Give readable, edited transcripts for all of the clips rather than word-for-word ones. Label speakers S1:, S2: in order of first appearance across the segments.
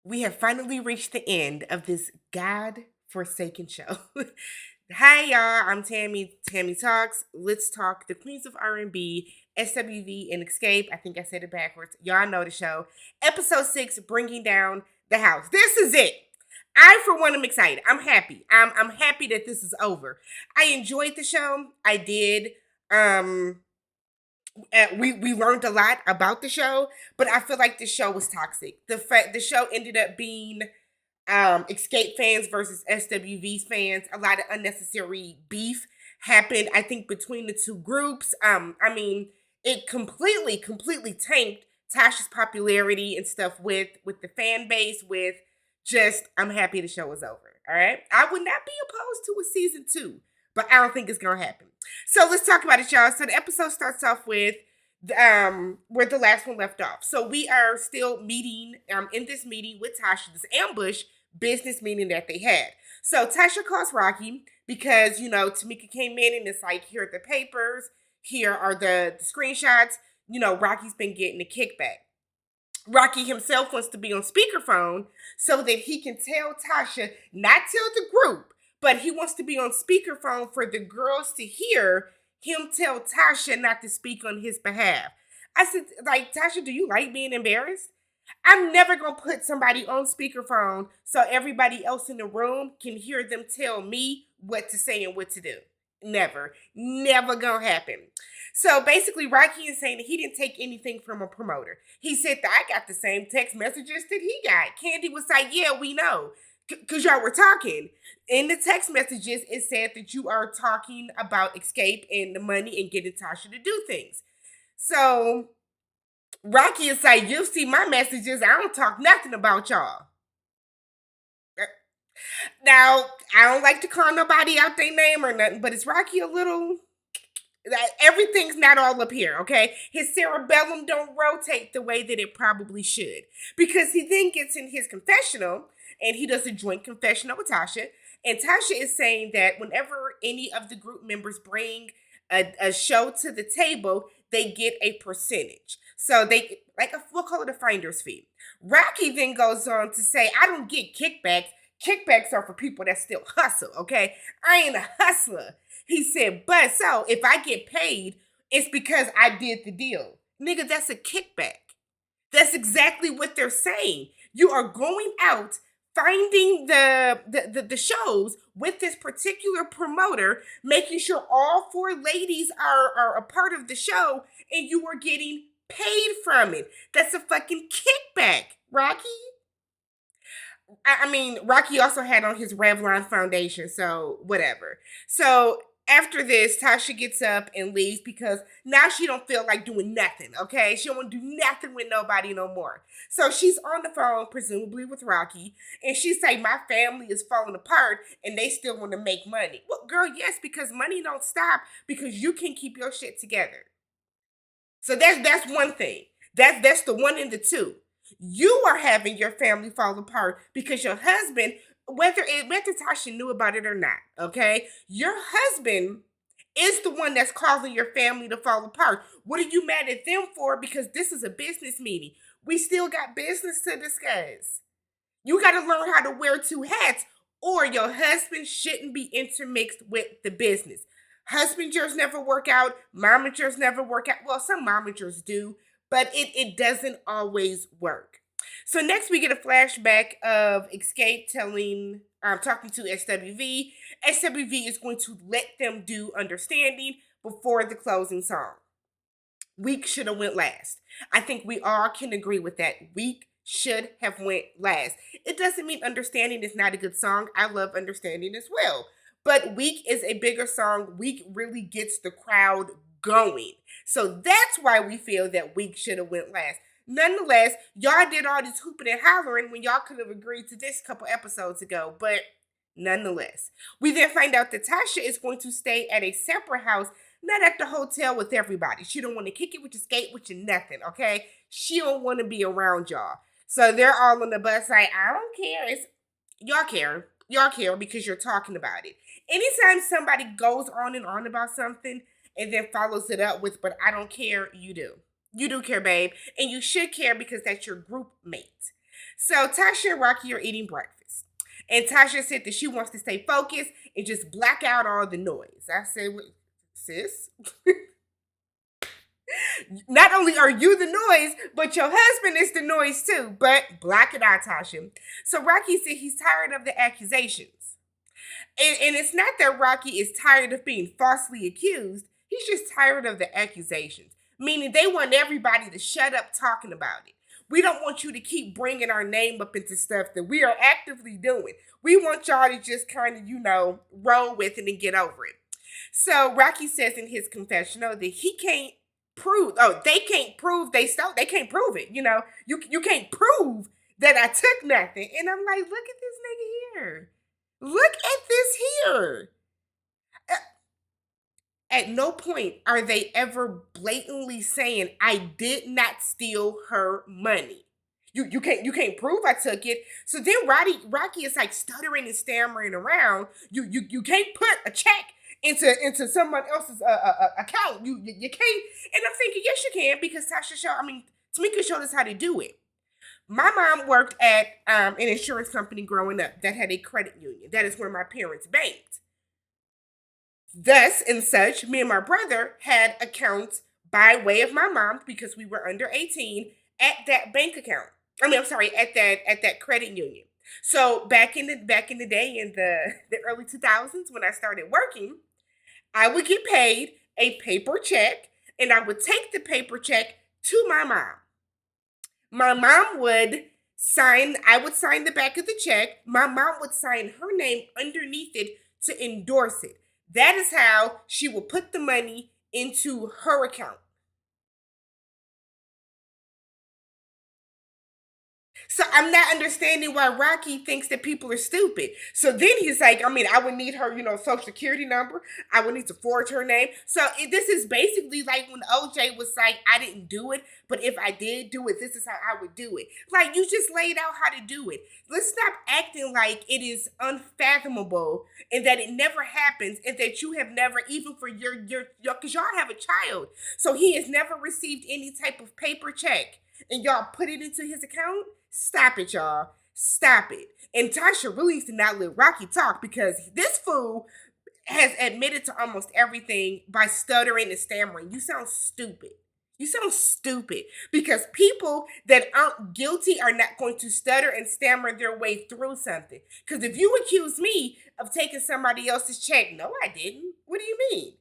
S1: We have finally reached the end of this God-forsaken show. Hi, y'all. I'm Tammy. Tammy Talks. Let's talk the Queens of R&B, SWV, and Xscape. I think I said it backwards. Y'all know the show. Episode 6, Bringing Down the House. This is it. I, for one, am excited. I'm happy. I'm happy that this is over. I enjoyed the show. I did. Um, we learned a lot about the show, but I feel like the show was toxic. The show ended up being Xscape fans versus SWV fans. A lot of unnecessary beef happened, I think, between the two groups. It completely tanked Tasha's popularity and stuff with the fan base. With just, I'm happy the show is over. All right, I would not be opposed to a season 2, but I don't think it's gonna happen. So let's talk about it, y'all. So the episode starts off with where the last one left off. So we are still meeting in this meeting with Tasha, this ambush business meeting that they had. So Tasha calls Rocky because, Tamika came in and it's like, here are the papers, here are the screenshots. Rocky's been getting a kickback. Rocky himself wants to be on speakerphone so that he can tell Tasha, not tell the group, but he wants to be on speakerphone for the girls to hear him tell Tasha not to speak on his behalf. I said, like, Tasha, do you like being embarrassed? I'm never going to put somebody on speakerphone so everybody else in the room can hear them tell me what to say and what to do. Never. Never going to happen. So basically, Rocky is saying that he didn't take anything from a promoter. He said that I got the same text messages that he got. Candy was like, yeah, we know. Because y'all were talking. In the text messages, it said that you are talking about Xscape and the money and getting Tasha to do things. So Rocky is like, you see my messages, I don't talk nothing about y'all. Now, I don't like to call nobody out their name or nothing, but is Rocky a little... Everything's not all up here, okay? His cerebellum don't rotate the way that it probably should. Because he then gets in his confessional, and he does a joint confessional with Tasha, and Tasha is saying that whenever any of the group members bring a show to the table, they get a percentage. So they, we'll call it a finder's fee. Rocky then goes on to say, I don't get kickbacks. Kickbacks are for people that still hustle, okay? I ain't a hustler. He said, but so if I get paid, it's because I did the deal. Nigga, that's a kickback. That's exactly what they're saying. You are going out, finding the shows with this particular promoter, making sure all 4 ladies are a part of the show, and you are getting paid from it. That's a fucking kickback, Rocky. Rocky also had on his Revlon foundation, so whatever. So after this, Tasha gets up and leaves because now she don't feel like doing nothing, okay? She don't want to do nothing with nobody no more. So she's on the phone, presumably with Rocky, and she's like, my family is falling apart and they still want to make money. Well, girl, yes, because money don't stop because you can keep your shit together. So that's one thing. That's the one and the two. You are having your family fall apart because your husband, whether Tasha knew about it or not, okay? Your husband is the one that's causing your family to fall apart. What are you mad at them for? Because this is a business meeting. We still got business to discuss. You got to learn how to wear 2 hats, or your husband shouldn't be intermixed with the business. Husbanders never work out. Momagers never work out. Well, some momagers do, but it doesn't always work. So next we get a flashback of Xscape talking to SWV. SWV is going to let them do Understanding before the closing song. Week should have went last. I think we all can agree with that. Week should have went last. It doesn't mean Understanding is not a good song. I love Understanding as well. But Week is a bigger song. Week really gets the crowd going. So that's why we feel that Week should have went last. Nonetheless, y'all did all this hooping and hollering when y'all could have agreed to this a couple episodes ago. But nonetheless, we then find out that Tasha is going to stay at a separate house, not at the hotel with everybody. She don't want to kick it with your skate with your nothing, okay? She don't want to be around y'all. So they're all on the bus like, I don't care. Y'all care. Y'all care because you're talking about it. Anytime somebody goes on and on about something and then follows it up with, but I don't care, you do. You do care, babe. And you should care because that's your group mate. So Tasha and Rocky are eating breakfast. And Tasha said that she wants to stay focused and just black out all the noise. I said, sis, not only are you the noise, but your husband is the noise too. But black it out, Tasha. So Rocky said he's tired of the accusations. And it's not that Rocky is tired of being falsely accused. He's just tired of the accusations. Meaning they want everybody to shut up talking about it. We don't want you to keep bringing our name up into stuff that we are actively doing. We want y'all to just kind of, roll with it and get over it. So Rocky says in his confessional that he can't prove, they can't prove they stole, they can't prove it. You can't prove that I took nothing. And I'm like, look at this nigga here. Look at this here. At no point are they ever blatantly saying I did not steal her money. You can't prove I took it. So then Rocky is like stuttering and stammering around. You can't put a check into someone else's account. You can't. And I'm thinking yes you can because Tamika showed us how to do it. My mom worked at an insurance company growing up that had a credit union. That is where my parents banked. Thus, and such, me and my brother had accounts by way of my mom because we were under 18 at that bank account. At that credit union. So back in the day in the early 2000s when I started working, I would get paid a paper check and I would take the paper check to my mom. My mom would I would sign the back of the check. My mom would sign her name underneath it to endorse it. That is how she will put the money into her account. So I'm not understanding why Rocky thinks that people are stupid. So then he's like, I would need her, social security number. I would need to forge her name. So this is basically like when OJ was like, I didn't do it, but if I did do it, this is how I would do it. Like you just laid out how to do it. Let's stop acting like it is unfathomable and that it never happens and that you have never, even for your because y'all have a child. So he has never received any type of paper check and y'all put it into his account. Stop it, y'all. Stop it. And Tasha really needs to not let Rocky talk because this fool has admitted to almost everything by stuttering and stammering. You sound stupid. You sound stupid because people that aren't guilty are not going to stutter and stammer their way through something. Because if you accuse me of taking somebody else's check, no, I didn't. What do you mean?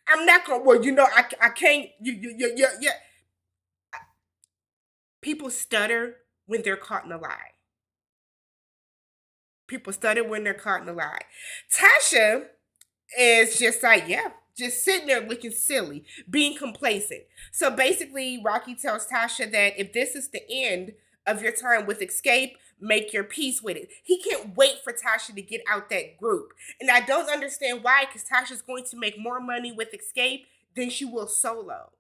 S1: I'm not going, I can't, People stutter when they're caught in a lie. People stutter when they're caught in a lie. Tasha is just like, just sitting there looking silly, being complacent. So basically, Rocky tells Tasha that if this is the end of your time with Xscape, make your peace with it. He can't wait for Tasha to get out that group. And I don't understand why, because Tasha's going to make more money with Xscape than she will solo.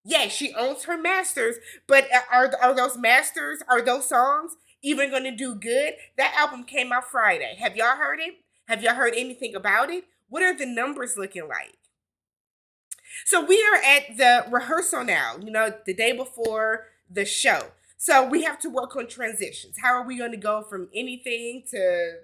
S1: Yeah, she owns her masters, but are those masters, are those songs even going to do good? That album came out Friday. Have y'all heard it? Have y'all heard anything about it? What are the numbers looking like? So we are at the rehearsal now, the day before the show. So we have to work on transitions. How are we going to go from anything to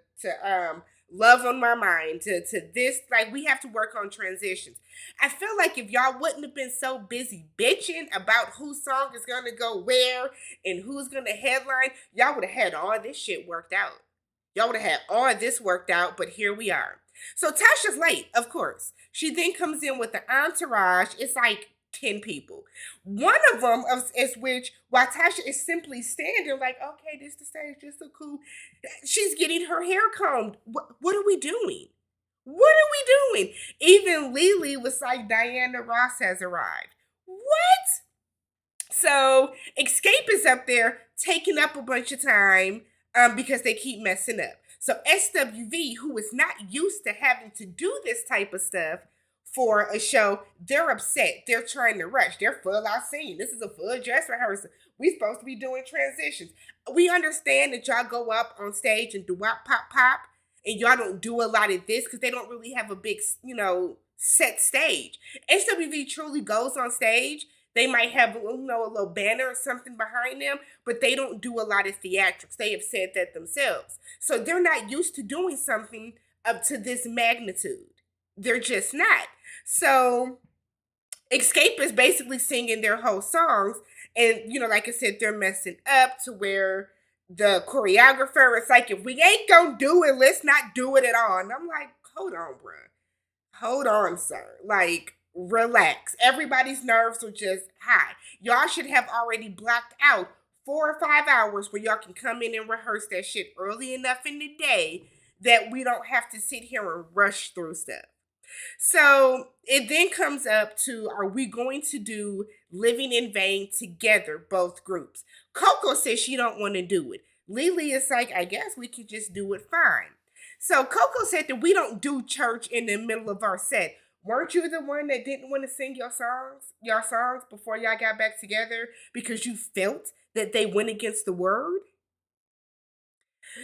S1: love on my mind to this? Like we have to work on transitions. I feel like if y'all wouldn't have been so busy bitching about whose song is going to go where and who's going to headline, y'all would have had all this shit worked out. Y'all would have had all this worked out, but here we are. So Tasha's late, of course. She then comes in with the entourage. It's like 10 people. One of them is which, while Tasha is simply standing like, okay, this is the stage, this is so cool. She's getting her hair combed. What are we doing? What are we doing? Even Lily was like, Diana Ross has arrived. What? So Xscape is up there taking up a bunch of time because they keep messing up. So SWV, who is not used to having to do this type of stuff for a show, they're upset. They're trying to rush. They're full out scene. This is a full dress rehearsal. We're supposed to be doing transitions. We understand that y'all go up on stage and do wop, pop, pop, and y'all don't do a lot of this because they don't really have a big, set stage. SWV truly goes on stage. They might have, you know, a little banner or something behind them, but they don't do a lot of theatrics. They have said that themselves. So they're not used to doing something up to this magnitude. They're just not. So Xscape is basically singing their whole songs, and you know, like I said, they're messing up to where the choreographer is like, if we ain't gonna do it, let's not do it at all. And I'm like, hold on, bruh. Hold on, sir. Like, relax. Everybody's nerves are just high. Y'all should have already blocked out 4 or 5 hours where y'all can come in and rehearse that shit early enough in the day that we don't have to sit here and rush through stuff. So it then comes up to, are we going to do Living in Vain together, both groups? Coco says she don't want to do it. Lily is like, I guess we can just do it fine. So Coco said that we don't do church in the middle of our set. Weren't you the one that didn't want to sing your songs before y'all got back together because you felt that they went against the word?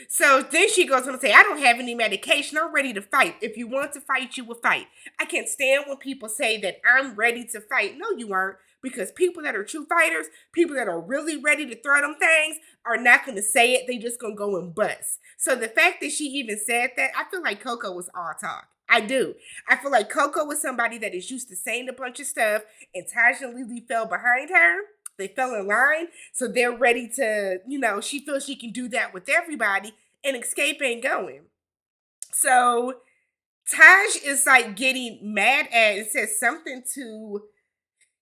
S1: So then she goes on to say, I don't have any medication. I'm ready to fight. If you want to fight, you will fight. I can't stand when people say that I'm ready to fight. No, you aren't. Because people that are true fighters, people that are really ready to throw them things, are not going to say it. They just going to go and bust. So the fact that she even said that, I feel like Coco was all talk. I do. I feel like Coco was somebody that is used to saying a bunch of stuff, and Tasha and Lily fell behind her. They fell in line, so they're ready to, you know, she feels she can do that with everybody, and Xscape ain't going. So Taj is like getting mad at and says something to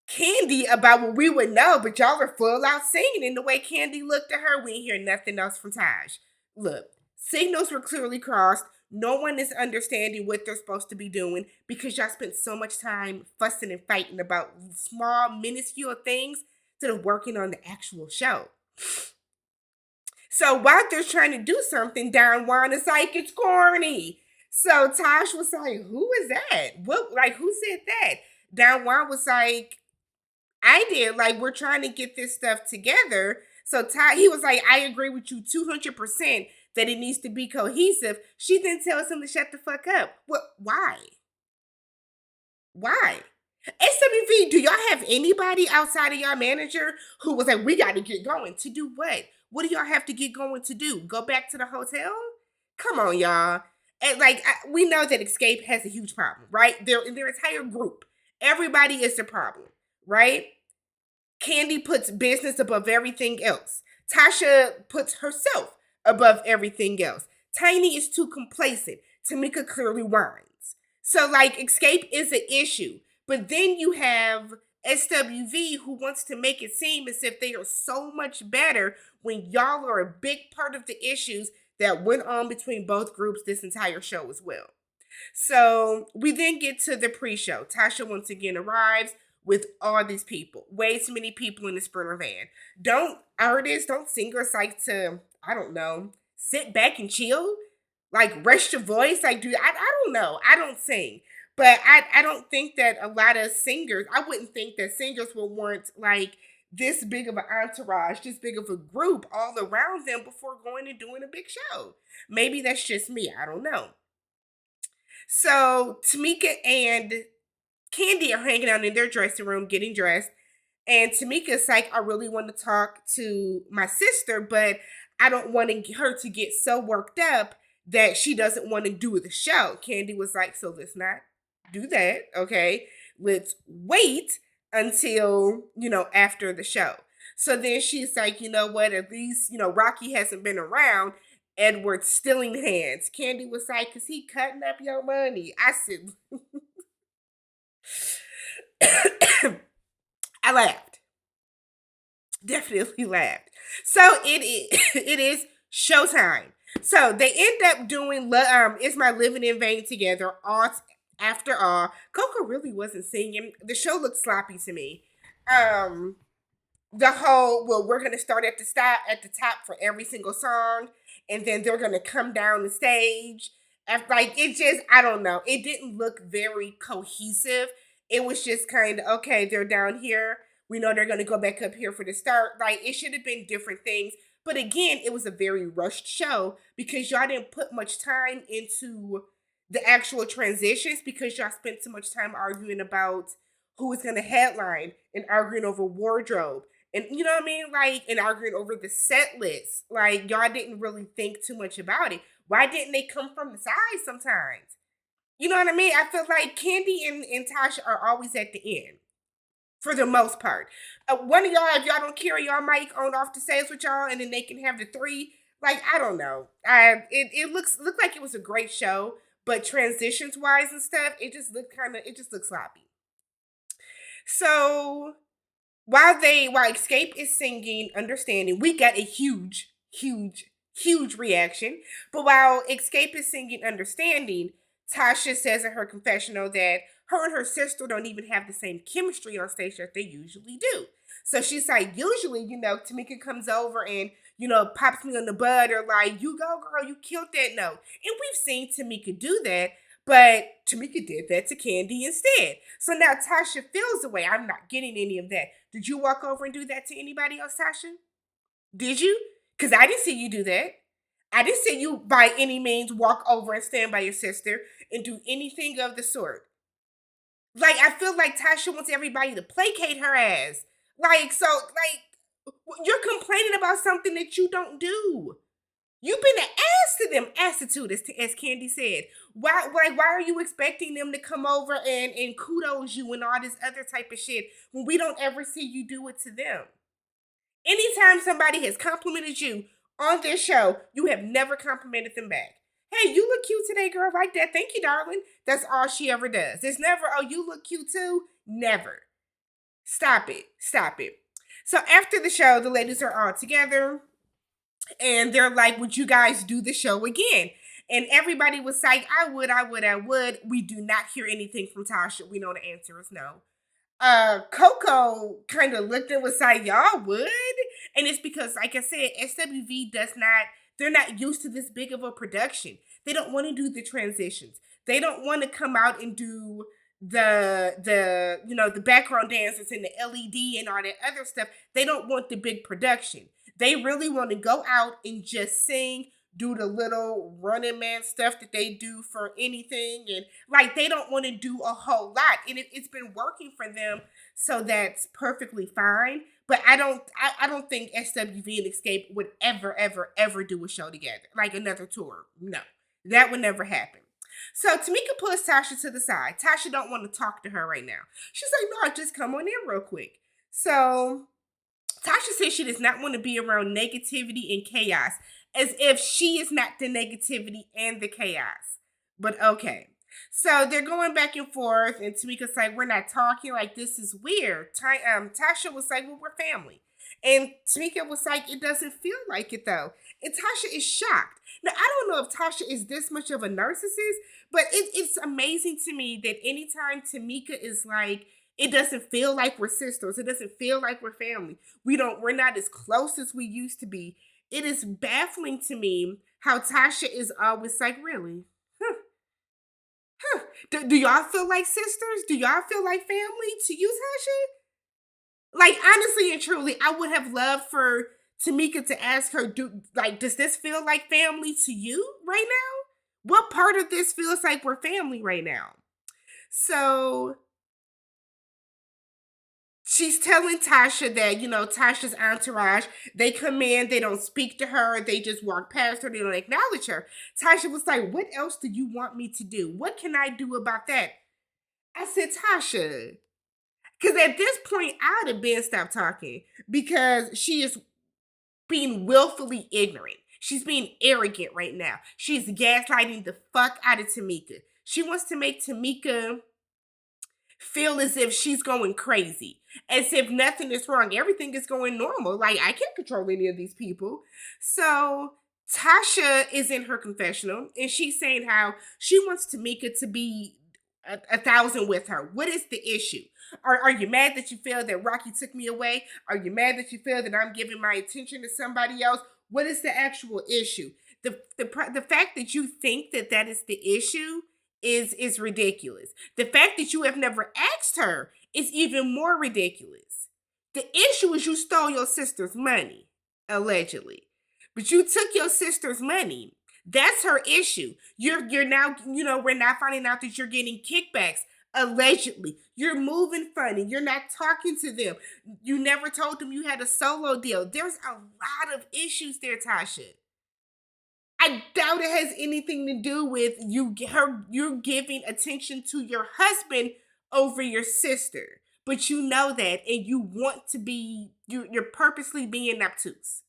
S1: Candy about what we would know, but y'all are full out singing. And the way Candy looked at her, we ain't hear nothing else from Taj. Look, signals were clearly crossed. No one is understanding what they're supposed to be doing because y'all spent so much time fussing and fighting about small, minuscule things instead of working on the actual show. So while they're trying to do something, Don Juan is like, it's corny. So Tosh was like, who is that? What, like, who said that? Don Juan was like, I did. Like, we're trying to get this stuff together. So he was like, I agree with you 200% that it needs to be cohesive. She then tells him to shut the fuck up. What? Why? Why? SWV, do y'all have anybody outside of y'all manager who was like, we got to get going? To do what? What do y'all have to get going to do? Go back to the hotel? Come on, y'all. And like, we know that Xscape has a huge problem, right? Their entire group. Everybody is the problem, right? Candy puts business above everything else. Tasha puts herself above everything else. Tiny is too complacent. Tamika clearly whines. So, like, Xscape is an issue. But then you have SWV who wants to make it seem as if they are so much better when y'all are a big part of the issues that went on between both groups this entire show as well. So we then get to the pre-show. Tasha once again arrives with all these people. Way too many people in the Sprinter van. Don't singers like to, I don't know, sit back and chill? Like, rest your voice? Like, I don't know. I don't sing. But I don't think that a lot of singers, I wouldn't think that singers would want, like, this big of an entourage, this big of a group all around them before going and doing a big show. Maybe that's just me. I don't know. So Tamika and Candy are hanging out in their dressing room getting dressed. And Tamika's like, I really want to talk to my sister, but I don't want her to get so worked up that she doesn't want to do the show. Candy was like, so let's not do that, okay? Let's wait until, after the show. So then she's like, you know what, at least, Rocky hasn't been around. Edward's stealing hands. Candy was like, is he cutting up your money? I said, I laughed. Definitely laughed. So it is showtime. So they end up doing Is My Living in Vain together. After all, Coco really wasn't singing. The show looked sloppy to me. The whole, we're gonna start at the top for every single song, and then they're gonna come down the stage. I don't know. It didn't look very cohesive. It was just kind of, okay, they're down here. We know they're going to go back up here for the start. Like, it should have been different things. But again, it was a very rushed show because y'all didn't put much time into the actual transitions because y'all spent so much time arguing about who was gonna headline and arguing over wardrobe. And you know what I mean? Like, and arguing over the set list. Like, y'all didn't really think too much about it. Why didn't they come from the side sometimes? You know what I mean? I feel like Candy and Tasha are always at the end for the most part. One of y'all, if y'all don't carry y'all mic on off the stage with y'all, and then they can have the three. Like, I don't know. It looked like it was a great show, but transitions wise and stuff, it just looked sloppy. So while Xscape is singing Understanding, we got a huge reaction. But while Xscape is singing Understanding, Tasha says in her confessional that her and her sister don't even have the same chemistry on stage that they usually do. So she's like, usually, Tamika comes over and, pops me on the butt or like, you go, girl, you killed that note. And we've seen Tamika do that, but Tamika did that to Candy instead. So now Tasha feels the way, I'm not getting any of that. Did you walk over and do that to anybody else, Tasha? Did you? Because I didn't see you do that. I didn't see you by any means walk over and stand by your sister and do anything of the sort. Like, I feel like Tasha wants everybody to placate her ass. You're complaining about something that you don't do. You've been an ass to them, attitude, as Candy said. Why are you expecting them to come over and kudos you and all this other type of shit when we don't ever see you do it to them? Anytime somebody has complimented you on this show, you have never complimented them back. Hey, you look cute today, girl, like that. Thank you, darling. That's all she ever does. It's never, oh, you look cute too. Never. Stop it. So after the show, the ladies are all together and they're like, would you guys do the show again? And everybody was like, I would. We do not hear anything from Tasha. We know the answer is no. Coco kind of looked and was like, y'all would? And it's because, like I said, SWV they're not used to this big of a production. They don't want to do the transitions. They don't want to come out and do the background dancers and the LED and all that other stuff. They don't want the big production. They really want to go out and just sing, do the little running man stuff that they do for anything. And like, they don't want to do a whole lot. And it's been working for them. So that's perfectly fine. But I don't think SWV and Xscape would ever do a show together. Like another tour. No, that would never happen. So Tamika pulls Tasha to the side. Tasha don't want to talk to her right now. She's like, no, just come on in real quick. So Tasha says she does not want to be around negativity and chaos, as if she is not the negativity and the chaos. But okay. So they're going back and forth, and Tamika's like, we're not talking, like, this is weird. Tasha was like, well, we're family. And Tamika was like, it doesn't feel like it, though. And Tasha is shocked. Now, I don't know if Tasha is this much of a narcissist, but it's amazing to me that anytime Tamika is like, it doesn't feel like we're sisters. It doesn't feel like we're family. We're not as close as we used to be. It is baffling to me how Tasha is always like, really? Do y'all feel like sisters? Do y'all feel like family to you, Tasha? Like, honestly and truly, I would have loved for Tamika to ask her, does this feel like family to you right now? What part of this feels like we're family right now? So she's telling Tasha that, Tasha's entourage, they come in, they don't speak to her, they just walk past her, they don't acknowledge her. Tasha was like, what else do you want me to do? What can I do about that? I said, Tasha, because at this point, I would have been stopped talking because she is being willfully ignorant. She's being arrogant right now. She's gaslighting the fuck out of Tamika. She wants to make Tamika feel as if she's going crazy, as if nothing is wrong. Everything is going normal. Like, I can't control any of these people. So Tasha is in her confessional and she's saying how she wants Tamika to be a thousand with her. What is the issue? Are you mad that you feel that Rocky took me away? Are you mad that you feel that I'm giving my attention to somebody else? What is the actual issue? The fact that you think that is the issue is ridiculous. The fact that you have never asked her is even more ridiculous. The issue is you stole your sister's money, allegedly. But you took your sister's money. That's her issue. You're now, we're now finding out that you're getting kickbacks, Allegedly. You're moving funny. You're not talking to them. You never told them you had a solo deal. There's a lot of issues there, Tasha. I doubt it has anything to do with you're giving attention to your husband over your sister. But you know that and you want to be you're purposely being obtuse.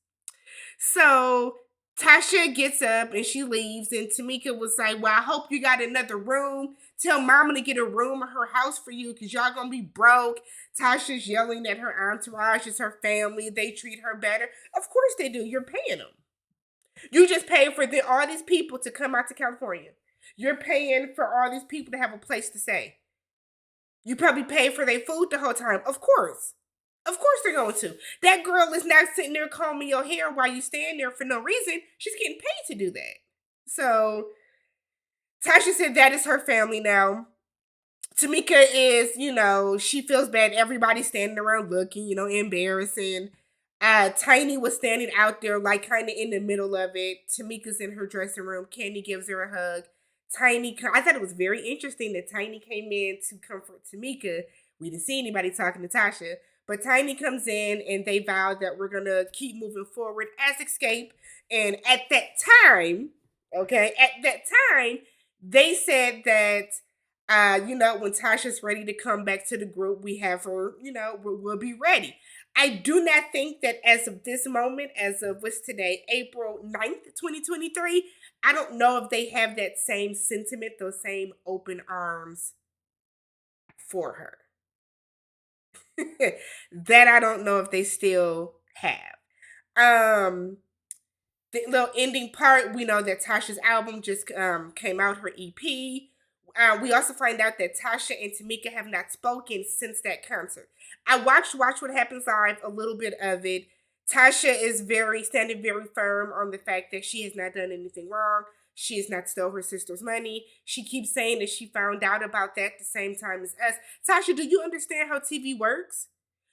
S1: So Tasha gets up and she leaves, and Tamika was like, well, I hope you got another room. Tell mama to get a room in her house for you because y'all gonna be broke. Tasha's yelling at her entourage, it's her family. They treat her better. Of course they do. You're paying them. You just paid for all these people to come out to California. You're paying for all these people to have a place to stay. You probably paid for their food the whole time. Of course. Of course they're going to. That girl is not sitting there combing your hair while you stand there for no reason. She's getting paid to do that. So Tasha said that is her family now. Tamika is, she feels bad. Everybody's standing around looking, embarrassing. Tiny was standing out there, like kind of in the middle of it. Tamika's in her dressing room. Candy gives her a hug. I thought it was very interesting that Tiny came in to comfort Tamika. We didn't see anybody talking to Tasha. But Tiny comes in and they vow that we're going to keep moving forward as Xscape. And at that time, they said that, when Tasha's ready to come back to the group, we have her, we'll be ready. I do not think that as of this moment, as of what's today, April 9th, 2023, I don't know if they have that same sentiment, those same open arms for her. That I don't know if they still have. The little ending part, we know that Tasha's album just came out, her EP. We also find out that Tasha and Tamika have not spoken since that concert. I watched Watch What Happens Live, a little bit of it. Tasha is standing very firm on the fact that she has not done anything wrong. She has not stole her sister's money. She keeps saying that she found out about that the same time as us. Tasha, do you understand how TV works?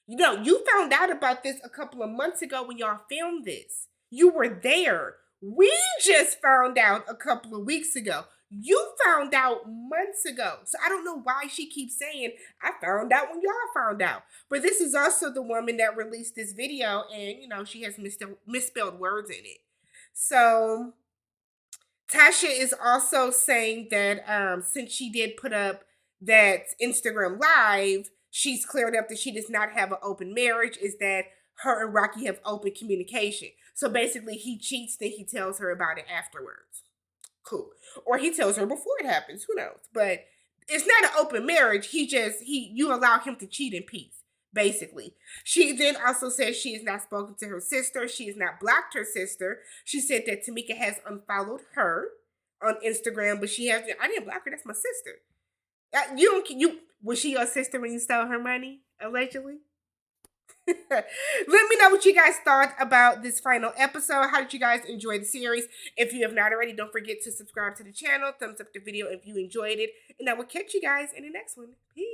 S1: You found out about this a couple of months ago when y'all filmed this. You were there. We just found out a couple of weeks ago. You found out months ago. So I don't know why she keeps saying, I found out when y'all found out. But this is also the woman that released this video and, she has misspelled words in it. So Tasha is also saying that since she did put up that Instagram Live, she's cleared up that she does not have an open marriage, is that her and Rocky have open communication. So basically he cheats, then he tells her about it afterwards. Cool. Or he tells her before it happens, who knows? But it's not an open marriage. You allow him to cheat in peace, basically. She then also says she has not spoken to her sister. She has not blocked her sister. She said that Tamika has unfollowed her on Instagram, but I didn't block her, that's my sister. Was she your sister when you stole her money, allegedly? Let me know what you guys thought about this final episode. How did you guys enjoy the series? If you have not already, don't forget to subscribe to the channel. Thumbs up the video if you enjoyed it. And I will catch you guys in the next one. Peace.